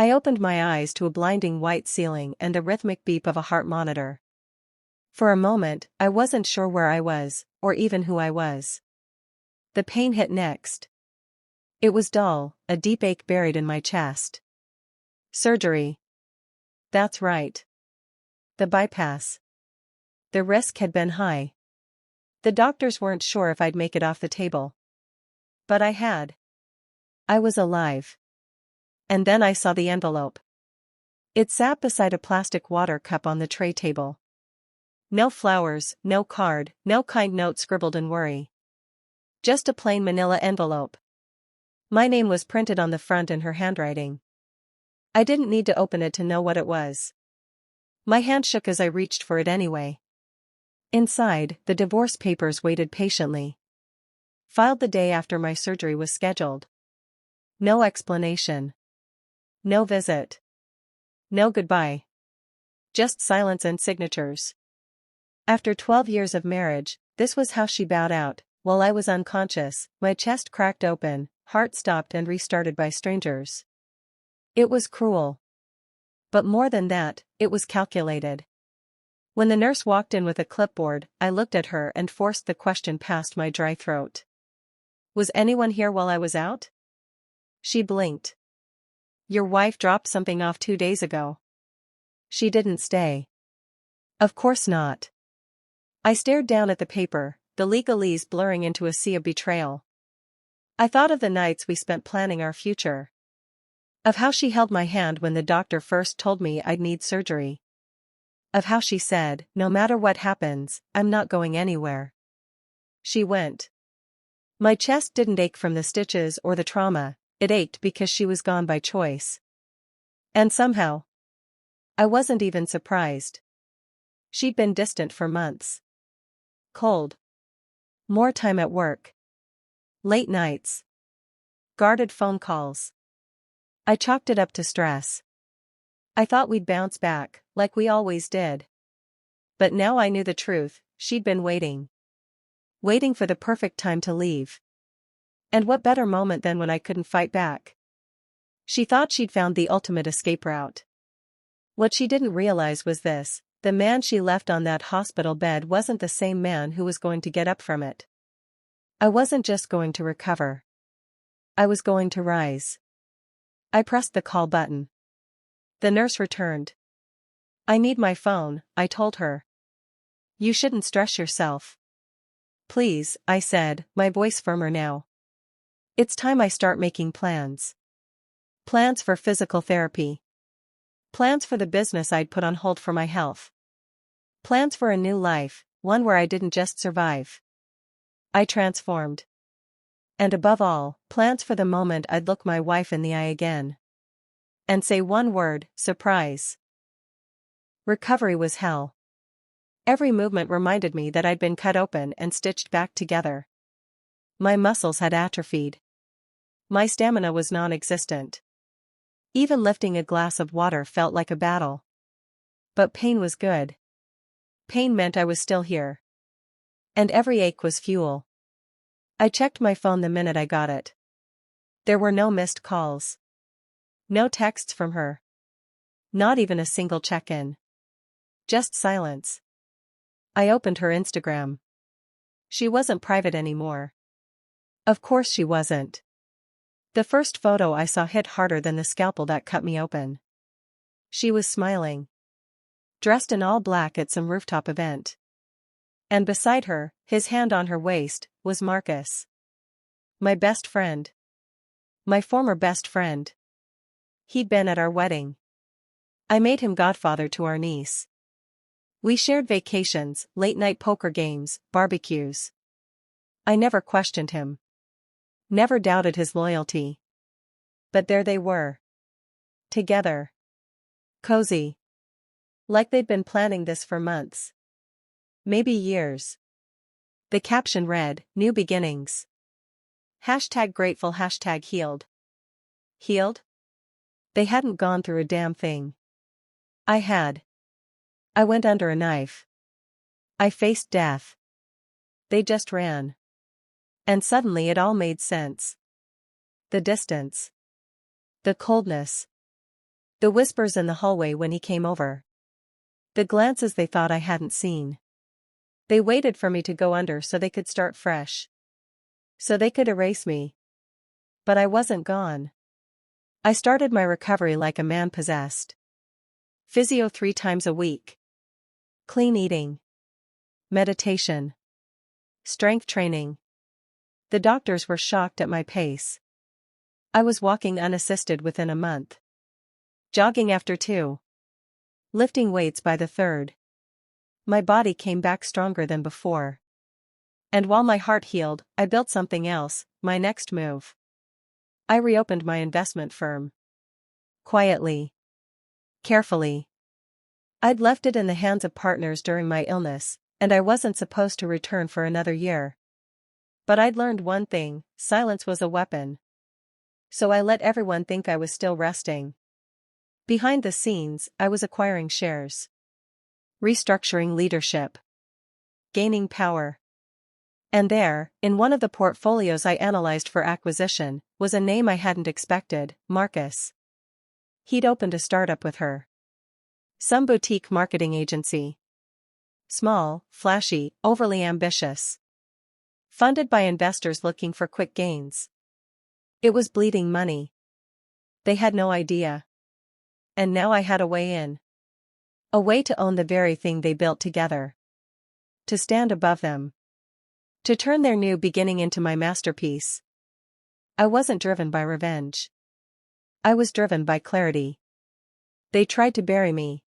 I opened my eyes to a blinding white ceiling and the rhythmic beep of a heart monitor. For a moment, I wasn't sure where I was, or even who I was. The pain hit next. It was dull, a deep ache buried in my chest. Surgery. That's right. The bypass. The risk had been high. The doctors weren't sure if I'd make it off the table. But I had. I was alive. And then I saw the envelope. It sat beside a plastic water cup on the tray table. No flowers, no card, no kind note scribbled in worry. Just a plain manila envelope. My name was printed on the front in her handwriting. I didn't need to open it to know what it was. My hand shook as I reached for it anyway. Inside, the divorce papers waited patiently. Filed the day after my surgery was scheduled. No explanation. No visit. No goodbye. Just silence and signatures. After 12 years of marriage, this was how she bowed out. While I was unconscious, my chest cracked open, heart stopped and restarted by strangers. It was cruel. But more than that, it was calculated. When the nurse walked in with a clipboard, I looked at her and forced the question past my dry throat. Was anyone here while I was out? She blinked. Your wife dropped something off 2 days ago. She didn't stay. Of course not. I stared down at the paper, the legalese blurring into a sea of betrayal. I thought of the nights we spent planning our future. Of how she held my hand when the doctor first told me I'd need surgery. Of how she said, no matter what happens, I'm not going anywhere. She went. My chest didn't ache from the stitches or the trauma, it ached because she was gone by choice. And somehow, I wasn't even surprised. She'd been distant for months. Cold. More time at work. Late nights. Guarded phone calls. I chalked it up to stress. I thought we'd bounce back, like we always did. But now I knew the truth, she'd been waiting. Waiting for the perfect time to leave. And what better moment than when I couldn't fight back? She thought she'd found the ultimate escape route. What she didn't realize was this: the man she left on that hospital bed wasn't the same man who was going to get up from it. I wasn't just going to recover. I was going to rise. I pressed the call button. The nurse returned. I need my phone, I told her. You shouldn't stress yourself. Please, I said, my voice firmer now. It's time I start making plans. Plans for physical therapy. Plans for the business I'd put on hold for my health. Plans for a new life, one where I didn't just survive. I transformed. And above all, plans for the moment I'd look my wife in the eye again. And say one word: surprise. Recovery was hell. Every movement reminded me that I'd been cut open and stitched back together. My muscles had atrophied. My stamina was non-existent. Even lifting a glass of water felt like a battle. But pain was good. Pain meant I was still here. And every ache was fuel. I checked my phone the minute I got it. There were no missed calls. No texts from her. Not even a single check-in. Just silence. I opened her Instagram. She wasn't private anymore. Of course she wasn't. The first photo I saw hit harder than the scalpel that cut me open. She was smiling. Dressed in all black at some rooftop event. And beside her, his hand on her waist, was Marcus. My best friend. My former best friend. He'd been at our wedding. I made him godfather to our niece. We shared vacations, late-night poker games, barbecues. I never questioned him. Never doubted his loyalty. But there they were. Together. Cozy. Like they'd been planning this for months. Maybe years. The caption read, "New beginnings. #grateful, #healed. Healed? They hadn't gone through a damn thing. I had. I went under a knife. I faced death. They just ran. And suddenly it all made sense. The distance. The coldness. The whispers in the hallway when he came over. The glances they thought I hadn't seen. They waited for me to go under so they could start fresh. So they could erase me. But I wasn't gone. I started my recovery like a man possessed. Physio 3 times a week. Clean eating. Meditation. Strength training. The doctors were shocked at my pace. I was walking unassisted within a month. Jogging after 2. Lifting weights by the 3rd. My body came back stronger than before. And while my heart healed, I built something else, my next move. I reopened my investment firm. Quietly. Carefully. I'd left it in the hands of partners during my illness, and I wasn't supposed to return for another year. But I'd learned one thing: silence was a weapon. So I let everyone think I was still resting. Behind the scenes, I was acquiring shares. Restructuring leadership. Gaining power. And there, in one of the portfolios I analyzed for acquisition, was a name I hadn't expected: Marcus. He'd opened a startup with her. Some boutique marketing agency. Small, flashy, overly ambitious. Funded by investors looking for quick gains. It was bleeding money. They had no idea. And now I had a way in. A way to own the very thing they built together. To stand above them. To turn their new beginning into my masterpiece. I wasn't driven by revenge. I was driven by clarity. They tried to bury me.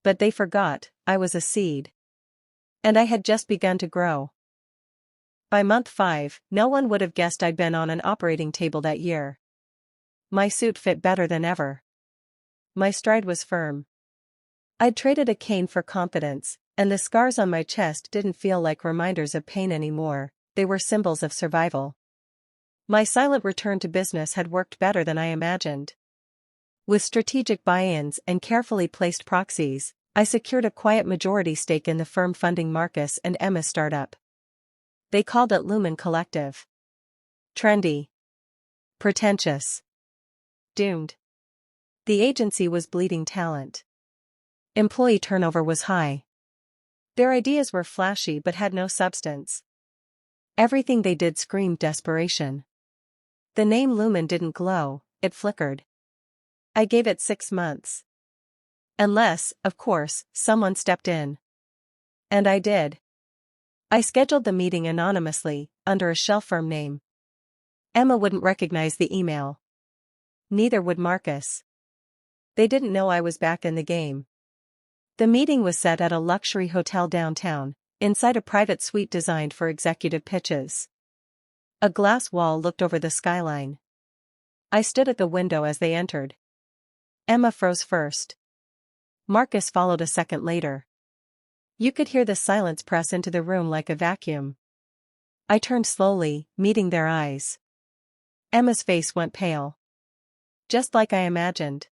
But they forgot, I was a seed. And I had just begun to grow. By month 5, no one would have guessed I'd been on an operating table that year. My suit fit better than ever. My stride was firm. I'd traded a cane for confidence, and the scars on my chest didn't feel like reminders of pain anymore, they were symbols of survival. My silent return to business had worked better than I imagined. With strategic buy-ins and carefully placed proxies, I secured a quiet majority stake in the firm funding Marcus and Emma's startup. They called it Lumen Collective. Trendy. Pretentious. Doomed. The agency was bleeding talent. Employee turnover was high. Their ideas were flashy but had no substance. Everything they did screamed desperation. The name Lumen didn't glow, it flickered. I gave it 6 months. Unless, of course, someone stepped in. And I did. I scheduled the meeting anonymously, under a shell firm name. Emma wouldn't recognize the email. Neither would Marcus. They didn't know I was back in the game. The meeting was set at a luxury hotel downtown, inside a private suite designed for executive pitches. A glass wall looked over the skyline. I stood at the window as they entered. Emma froze first. Marcus followed a second later. You could hear the silence press into the room like a vacuum. I turned slowly, meeting their eyes. Emma's face went pale. Just like I imagined.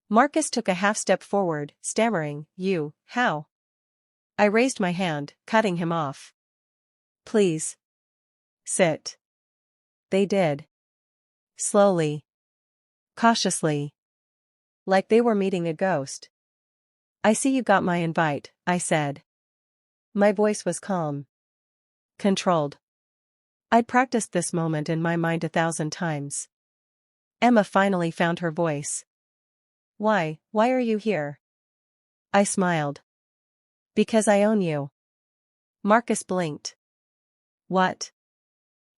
Marcus took a half step forward, stammering, how? I raised my hand, cutting him off. Please. Sit. They did. Slowly. Cautiously. Like they were meeting a ghost. I see you got my invite, I said. My voice was calm. Controlled. I'd practiced this moment in my mind 1,000 times. Emma finally found her voice. Why are you here? I smiled. Because I own you. Marcus blinked. What?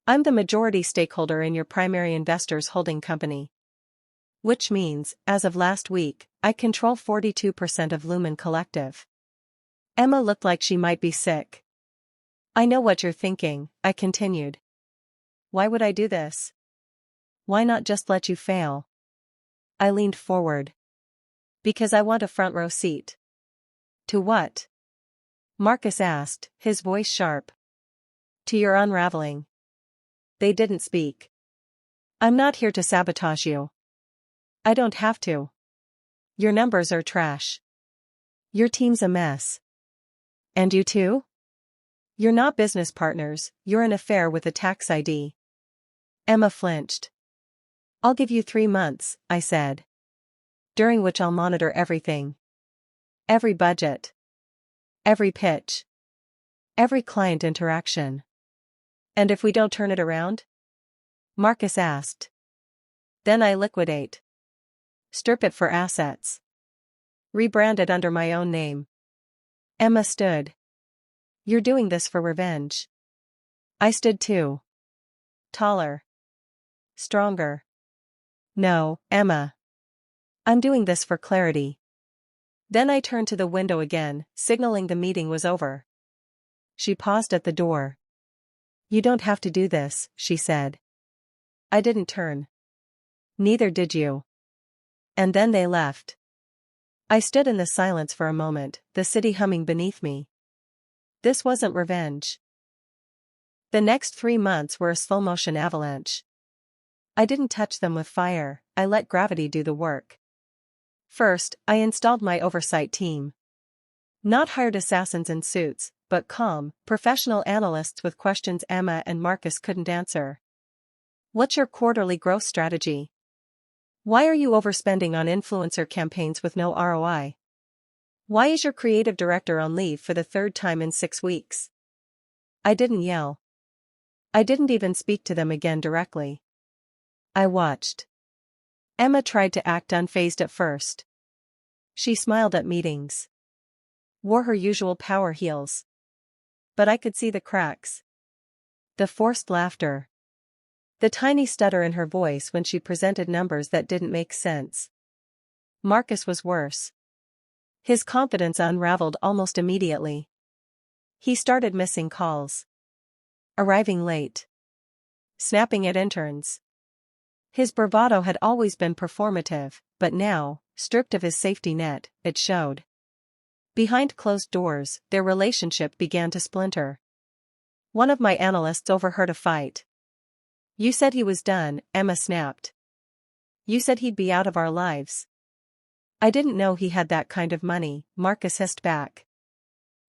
I'm the majority stakeholder in your primary investors holding company. Which means, as of last week, I control 42% of Lumen Collective. Emma looked like she might be sick. I know what you're thinking, I continued. Why would I do this? Why not just let you fail? I leaned forward. Because I want a front row seat. To what? Marcus asked, his voice sharp. To your unraveling. They didn't speak. I'm not here to sabotage you. I don't have to. Your numbers are trash. Your team's a mess. And you too? You're not business partners, you're an affair with a tax ID. Emma flinched. I'll give you 3 months, I said. during which I'll monitor everything. Every budget. Every pitch. Every client interaction. And if we don't turn it around? Marcus asked. Then I liquidate. Strip it for assets. Rebrand it under my own name. Emma stood. You're doing this for revenge. I stood too. Taller. Stronger. No, Emma. I'm doing this for clarity. Then I turned to the window again, signaling the meeting was over. She paused at the door. You don't have to do this, she said. I didn't turn. Neither did you. And then they left. I stood in the silence for a moment, the city humming beneath me. This wasn't revenge. The next 3 months were a slow-motion avalanche. I didn't touch them with fire, I let gravity do the work. First, I installed my oversight team. Not hired assassins in suits, but calm, professional analysts with questions Emma and Marcus couldn't answer. What's your quarterly growth strategy? Why are you overspending on influencer campaigns with no ROI? Why is your creative director on leave for the 3rd time in 6 weeks? I didn't yell. I didn't even speak to them again directly. I watched. Emma tried to act unfazed at first. She smiled at meetings. Wore her usual power heels. But I could see the cracks. The forced laughter. The tiny stutter in her voice when she presented numbers that didn't make sense. Marcus was worse. His confidence unraveled almost immediately. He started missing calls. Arriving late. Snapping at interns. His bravado had always been performative, but now, stripped of his safety net, it showed. Behind closed doors, their relationship began to splinter. One of my analysts overheard a fight. You said he was done, Emma snapped. You said he'd be out of our lives. I didn't know he had that kind of money, Marcus hissed back.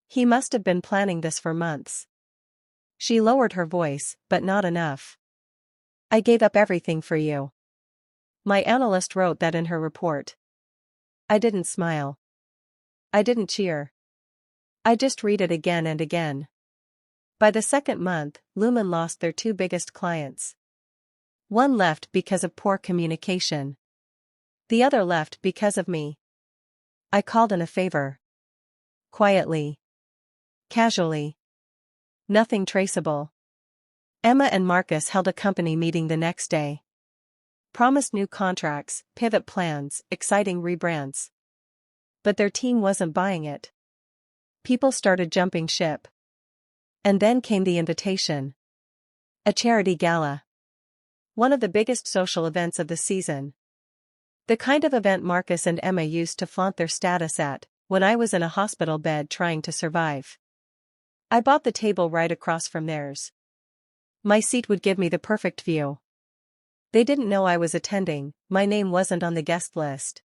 He must have been planning this for months. She lowered her voice, but not enough. I gave up everything for you. My analyst wrote that in her report. I didn't smile. I didn't cheer. I just read it again and again. By the 2nd month, Lumen lost their 2 biggest clients. One left because of poor communication. The other left because of me. I called in a favor. Quietly. Casually. Nothing traceable. Emma and Marcus held a company meeting the next day. Promised new contracts, pivot plans, exciting rebrands. But their team wasn't buying it. People started jumping ship. And then came the invitation. A charity gala. One of the biggest social events of the season. The kind of event Marcus and Emma used to flaunt their status at, when I was in a hospital bed trying to survive. I bought the table right across from theirs. My seat would give me the perfect view. They didn't know I was attending, my name wasn't on the guest list.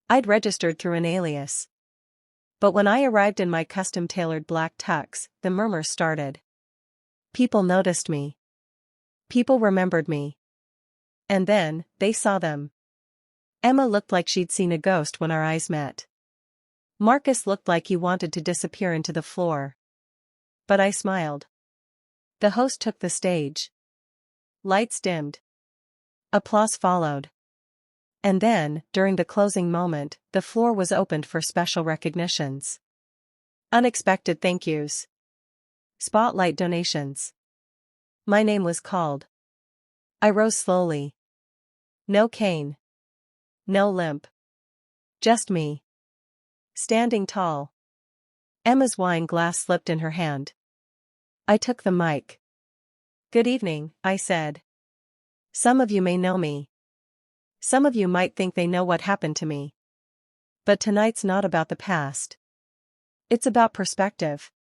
I'd registered through an alias. But when I arrived in my custom-tailored black tux, the murmurs started. People noticed me. People remembered me. And then, they saw them. Emma looked like she'd seen a ghost when our eyes met. Marcus looked like he wanted to disappear into the floor. But I smiled. The host took the stage. Lights dimmed. Applause followed. And then, during the closing moment, the floor was opened for special recognitions. Unexpected thank yous. Spotlight donations. My name was called. I rose slowly. No cane. No limp. Just me. Standing tall. Emma's wine glass slipped in her hand. I took the mic. Good evening, I said. Some of you may know me. Some of you might think they know what happened to me. But tonight's not about the past. It's about perspective.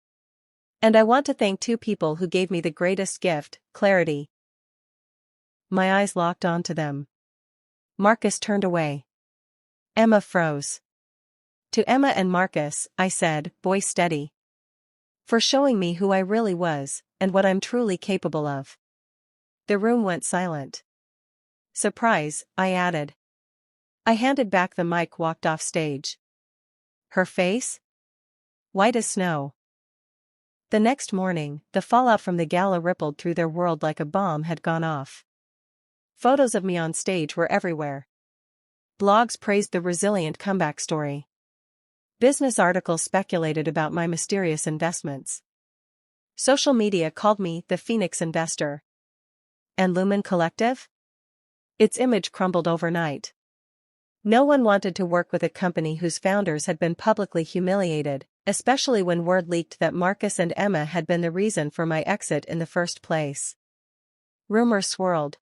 And I want to thank 2 people who gave me the greatest gift, clarity. My eyes locked onto them. Marcus turned away. Emma froze. To Emma and Marcus, I said, voice steady. For showing me who I really was, and what I'm truly capable of. The room went silent. Surprise, I added. I handed back the mic, walked off stage. Her face? White as snow. The next morning, the fallout from the gala rippled through their world like a bomb had gone off. Photos of me on stage were everywhere. Blogs praised the resilient comeback story. Business articles speculated about my mysterious investments. Social media called me the Phoenix Investor. And Lumen Collective? Its image crumbled overnight. No one wanted to work with a company whose founders had been publicly humiliated, especially when word leaked that Marcus and Emma had been the reason for my exit in the first place. Rumors swirled.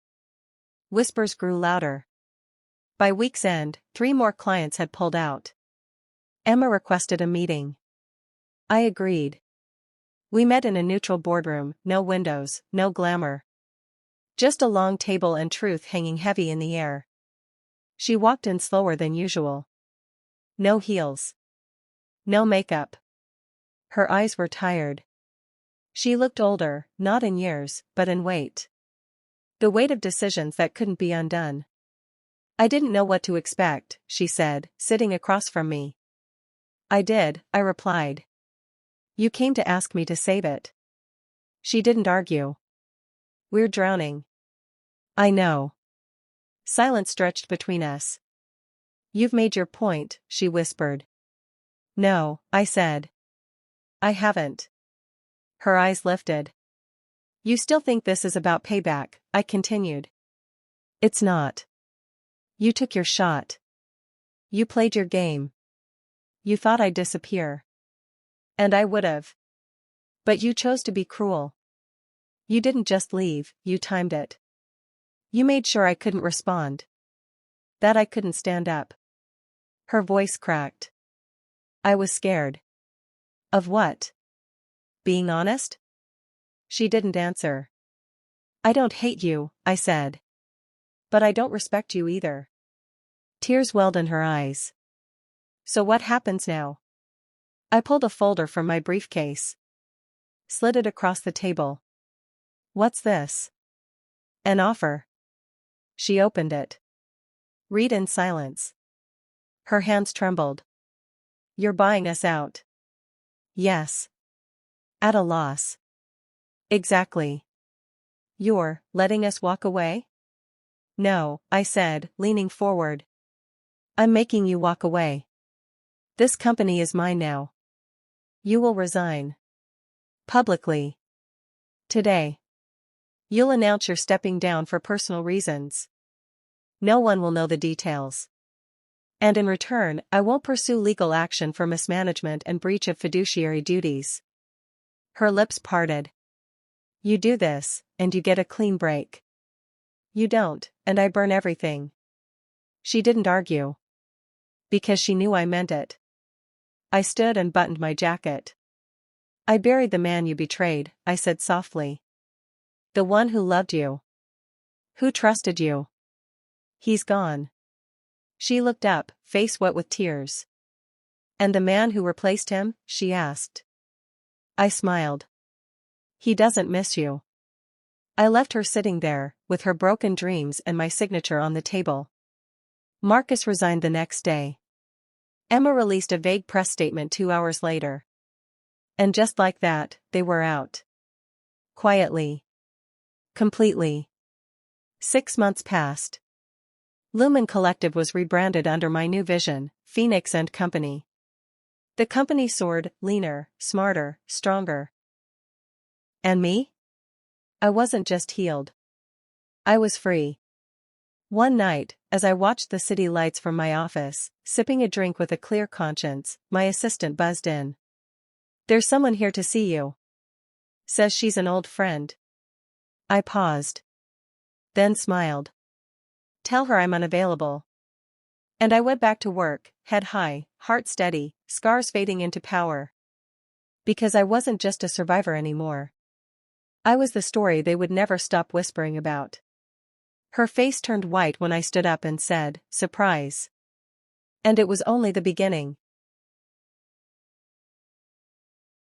Whispers grew louder. By week's end, 3 more clients had pulled out. Emma requested a meeting. I agreed. We met in a neutral boardroom, no windows, no glamour. Just a long table and truth hanging heavy in the air. She walked in slower than usual. No heels. No makeup. Her eyes were tired. She looked older, not in years, but in weight. The weight of decisions that couldn't be undone. I didn't know what to expect, she said, sitting across from me. I did, I replied. You came to ask me to save it. She didn't argue. We're drowning. I know. Silence stretched between us. You've made your point, she whispered. No, I said. I haven't. Her eyes lifted. You still think this is about payback, I continued. It's not. You took your shot. You played your game. You thought I'd disappear. And I would've. But you chose to be cruel. You didn't just leave, you timed it. You made sure I couldn't respond. That I couldn't stand up. Her voice cracked. I was scared. Of what? Being honest? She didn't answer. I don't hate you, I said. But I don't respect you either. Tears welled in her eyes. So what happens now? I pulled a folder from my briefcase. Slid it across the table. What's this? An offer. She opened it. Read in silence. Her hands trembled. You're buying us out. Yes. At a loss. Exactly. You're letting us walk away? No, I said, leaning forward. I'm making you walk away. This company is mine now. You will resign. Publicly. Today. You'll announce you're stepping down for personal reasons. No one will know the details. And in return, I won't pursue legal action for mismanagement and breach of fiduciary duties. Her lips parted. You do this, and you get a clean break. You don't, and I burn everything. She didn't argue. Because she knew I meant it. I stood and buttoned my jacket. I buried the man you betrayed, I said softly. The one who loved you. Who trusted you. He's gone. She looked up, face wet with tears. And the man who replaced him? She asked. I smiled. He doesn't miss you. I left her sitting there, with her broken dreams and my signature on the table. Marcus resigned the next day. Emma released a vague press statement 2 hours later. And just like that, they were out. Quietly. Completely. 6 months passed. Lumen Collective was rebranded under my new vision, Phoenix & Company. The company soared, leaner, smarter, stronger. And me? I wasn't just healed. I was free. One night, as I watched the city lights from my office, sipping a drink with a clear conscience, my assistant buzzed in. There's someone here to see you. Says she's an old friend. I paused. Then smiled. Tell her I'm unavailable. And I went back to work, head high, heart steady, scars fading into power. Because I wasn't just a survivor anymore. I was the story they would never stop whispering about. Her face turned white when I stood up and said, surprise. And it was only the beginning.